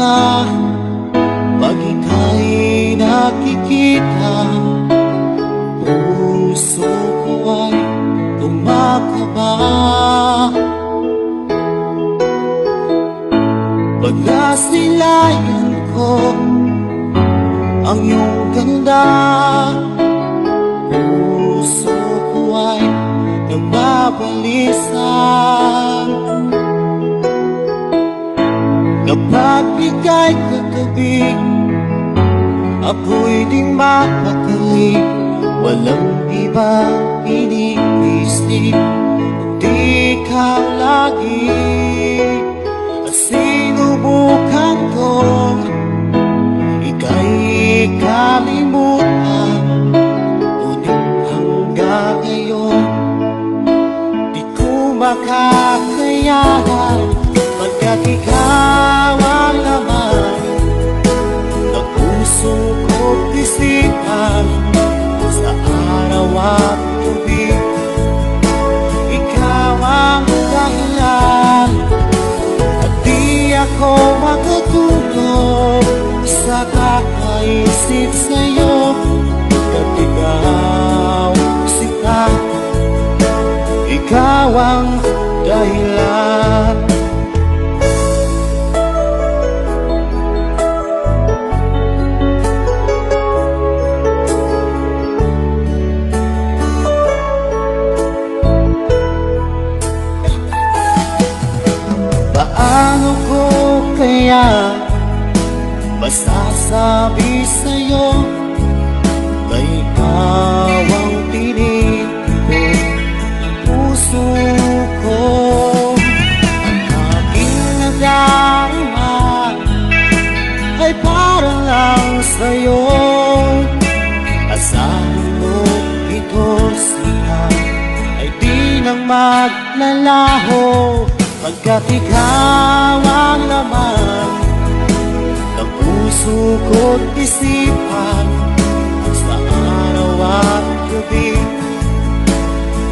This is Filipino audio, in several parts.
ka pag ika'y nakikita. Puso ko ay kumakaba pag nasilayan ko ang iyong ganda. Puso ko ay nagbabalisa kapag ika'y katabi. Ako'y di mapakali, walang ibang iniisip kundi ikaw lagi. At sinubukan kong ika'y kalimutan, ngunit hanggang ngayon di ko makakayanan. Pagkat ikaw ang laman ng puso ko't isipan, sa araw at gabi ikaw ang dahilan. At di ako makatulog sa kakaisip sa'yo, pagkat ikaw sinta, ikaw ang dahilan. Paano ko kaya masasabi sa'yo na ikaw ang tinitipon ng puso ko? Ang aking nadarama ay para lang sa'yo. Asahan mo ito siya ay di nang maglalaho, pagkat ikaw ang laman ng puso ko't isipan, sa araw at gabi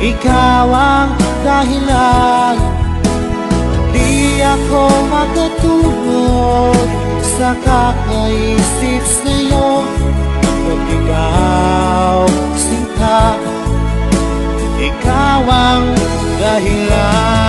ikaw ang dahilan. Di ako makatulog sa kakaisip sa'yo, pagkat ikaw sinta, ikaw ang dahilan.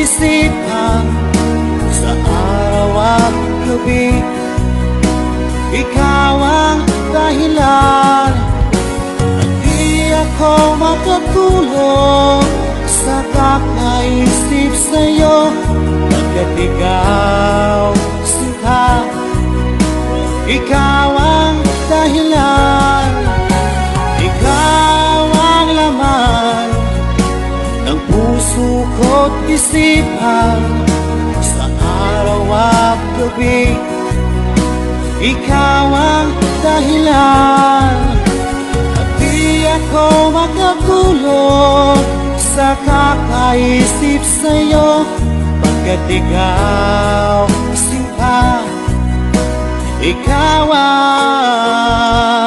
Isipan, sa araw at gabi ikaw ang dahilan. At di ako makatulog sa kakaisip sa'yo, pagkat ikaw sinta, ikaw ang dahilan. Ikaw ang laman ng puso ko't isipan, sa araw at gabi ikaw ang dahilan. At di ako makatulog sa kakaisip sa'yo, pagkat ikaw sinta, ikaw ang